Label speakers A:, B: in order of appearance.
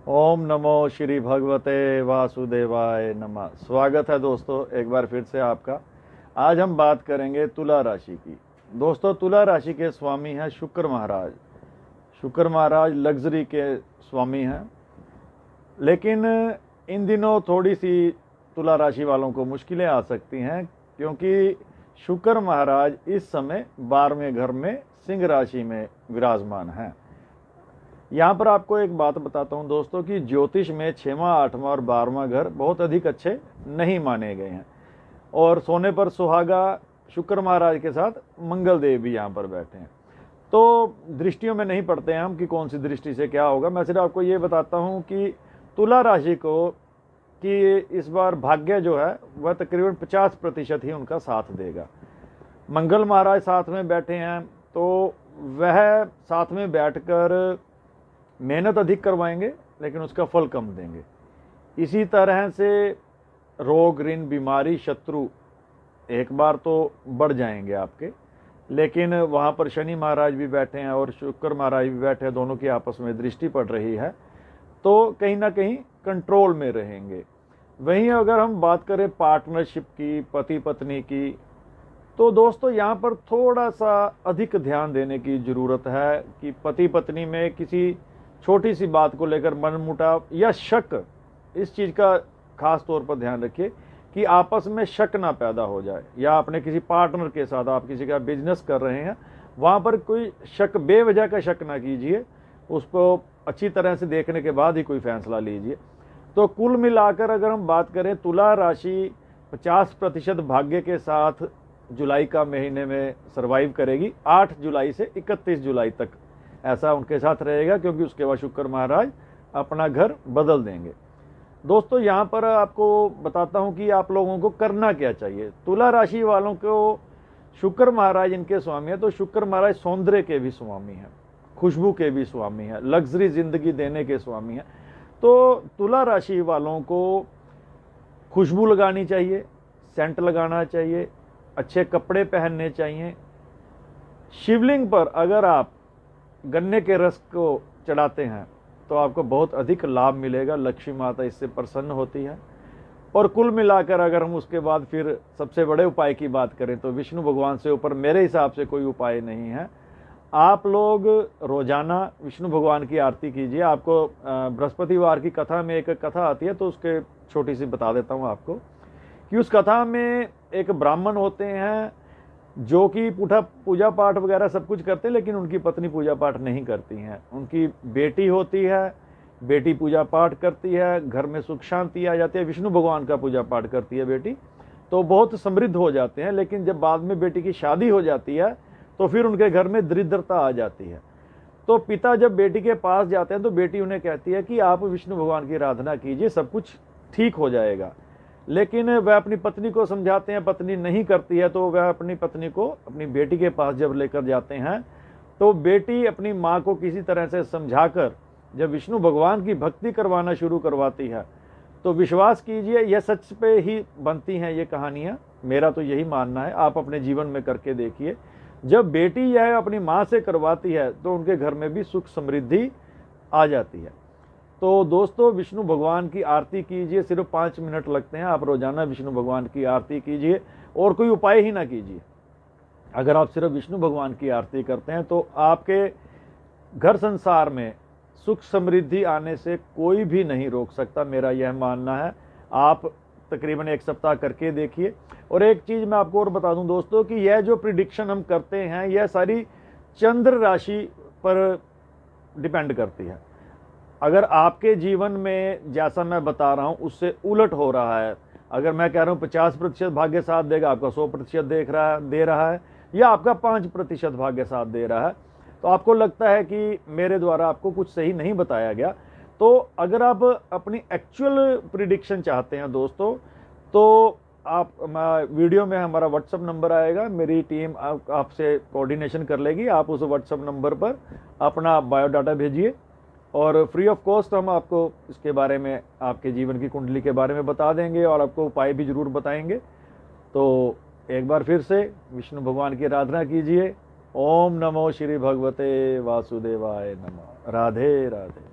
A: ओम नमो श्री भगवते वासुदेवाय नमः। स्वागत है दोस्तों एक बार फिर से आपका। आज हम बात करेंगे तुला राशि की। दोस्तों, तुला राशि के स्वामी हैं शुक्र महाराज। शुक्र महाराज लग्जरी के स्वामी हैं, लेकिन इन दिनों थोड़ी सी तुला राशि वालों को मुश्किलें आ सकती हैं, क्योंकि शुक्र महाराज इस समय 12वें घर में सिंह राशि में विराजमान हैं। यहाँ पर आपको एक बात बताता हूँ दोस्तों कि ज्योतिष में 6वां, 8वां और 12वां घर बहुत अधिक अच्छे नहीं माने गए हैं। और सोने पर सुहागा शुक्र महाराज के साथ मंगल देव भी यहाँ पर बैठे हैं। तो दृष्टियों में नहीं पढ़ते हैं हम कि कौन सी दृष्टि से क्या होगा। मैं सिर्फ आपको ये बताता हूँ कि तुला राशि को कि इस बार भाग्य जो है वह तकरीबन 50% ही उनका साथ देगा। मंगल महाराज साथ में बैठे हैं, तो वह साथ में बैठकर मेहनत अधिक करवाएंगे, लेकिन उसका फल कम देंगे। इसी तरह से रोग, ऋण, बीमारी, शत्रु एक बार तो बढ़ जाएंगे आपके, लेकिन वहाँ पर शनि महाराज भी बैठे हैं और शुक्र महाराज भी बैठे हैं, दोनों की आपस में दृष्टि पड़ रही है, तो कहीं ना कहीं कंट्रोल में रहेंगे। वहीं अगर हम बात करें पार्टनरशिप की, पति पत्नी की, तो दोस्तों यहाँ पर थोड़ा सा अधिक ध्यान देने की ज़रूरत है कि पति पत्नी में किसी छोटी सी बात को लेकर मनमुटाव या शक, इस चीज़ का खास तौर पर ध्यान रखिए कि आपस में शक ना पैदा हो जाए। या अपने किसी पार्टनर के साथ आप किसी का बिजनेस कर रहे हैं, वहाँ पर कोई शक, बेवजह का शक ना कीजिए, उसको अच्छी तरह से देखने के बाद ही कोई फैसला लीजिए। तो कुल मिलाकर अगर हम बात करें, तुला राशि 50% भाग्य के साथ जुलाई का महीने में सरवाइव करेगी। 8 जुलाई से 31 जुलाई तक ऐसा उनके साथ रहेगा, क्योंकि उसके बाद शुक्र महाराज अपना घर बदल देंगे। दोस्तों, यहाँ पर आपको बताता हूँ कि आप लोगों को करना क्या चाहिए। तुला राशि वालों को शुक्र महाराज इनके स्वामी है, तो शुक्र महाराज सौंदर्य के भी स्वामी हैं, खुशबू के भी स्वामी हैं, लग्जरी जिंदगी देने के स्वामी हैं। तो तुला राशि वालों को खुशबू लगानी चाहिए, सेंट लगाना चाहिए, अच्छे कपड़े पहनने चाहिए। शिवलिंग पर अगर आप गन्ने के रस को चढ़ाते हैं तो आपको बहुत अधिक लाभ मिलेगा, लक्ष्मी माता इससे प्रसन्न होती है। और कुल मिलाकर अगर हम उसके बाद फिर सबसे बड़े उपाय की बात करें, तो विष्णु भगवान से ऊपर मेरे हिसाब से कोई उपाय नहीं है। आप लोग रोजाना विष्णु भगवान की आरती कीजिए। आपको बृहस्पतिवार की कथा में एक कथा आती है, तो उसके छोटी सी बता देता हूँ आपको कि उस कथा में एक ब्राह्मण होते हैं जो कि पूजा पाठ वगैरह सब कुछ करते हैं, लेकिन उनकी पत्नी पूजा पाठ नहीं करती हैं। उनकी बेटी होती है, बेटी पूजा पाठ करती है, घर में सुख शांति आ जाती है, विष्णु भगवान का पूजा पाठ करती है बेटी, तो बहुत समृद्ध हो जाते हैं। लेकिन जब बाद में बेटी की शादी हो जाती है तो फिर उनके घर में दरिद्रता आ जाती है। तो पिता जब बेटी के पास जाते हैं तो बेटी उन्हें कहती है कि आप विष्णु भगवान की आराधना कीजिए, सब कुछ ठीक हो जाएगा। लेकिन वह अपनी पत्नी को समझाते हैं, पत्नी नहीं करती है, तो वह अपनी पत्नी को अपनी बेटी के पास जब लेकर जाते हैं, तो बेटी अपनी माँ को किसी तरह से समझाकर जब विष्णु भगवान की भक्ति करवाना शुरू करवाती है, तो विश्वास कीजिए यह सच पे ही बनती हैं ये कहानियाँ। मेरा तो यही मानना है, आप अपने जीवन में करके देखिए। जब बेटी यह अपनी माँ से करवाती है तो उनके घर में भी सुख समृद्धि आ जाती है। तो दोस्तों, विष्णु भगवान की आरती कीजिए, सिर्फ 5 मिनट लगते हैं। आप रोजाना विष्णु भगवान की आरती कीजिए और कोई उपाय ही ना कीजिए। अगर आप सिर्फ विष्णु भगवान की आरती करते हैं तो आपके घर संसार में सुख समृद्धि आने से कोई भी नहीं रोक सकता, मेरा यह मानना है। आप तकरीबन 1 सप्ताह करके देखिए। और एक चीज़ मैं आपको और बता दूं दोस्तों कि यह जो प्रिडिक्शन हम करते हैं, यह सारी चंद्र राशि पर डिपेंड करती है। अगर आपके जीवन में जैसा मैं बता रहा हूं उससे उलट हो रहा है, अगर मैं कह रहा हूं 50% भाग्य साथ देगा, आपका 100% दे रहा है, या आपका 5% भाग्य साथ दे रहा है, तो आपको लगता है कि मेरे द्वारा आपको कुछ सही नहीं बताया गया। तो अगर आप अपनी एक्चुअल प्रिडिक्शन चाहते हैं दोस्तों, तो आप वीडियो में हमारा व्हाट्सअप नंबर आएगा, मेरी टीम आपसे कोऑर्डिनेशन कर लेगी। आप उस व्हाट्सअप नंबर पर अपना बायोडाटा भेजिए और फ्री ऑफ कॉस्ट हम आपको इसके बारे में, आपके जीवन की कुंडली के बारे में बता देंगे और आपको उपाय भी जरूर बताएंगे। तो एक बार फिर से विष्णु भगवान की आराधना कीजिए। ओम नमो श्री भगवते वासुदेवाय नमः। राधे राधे।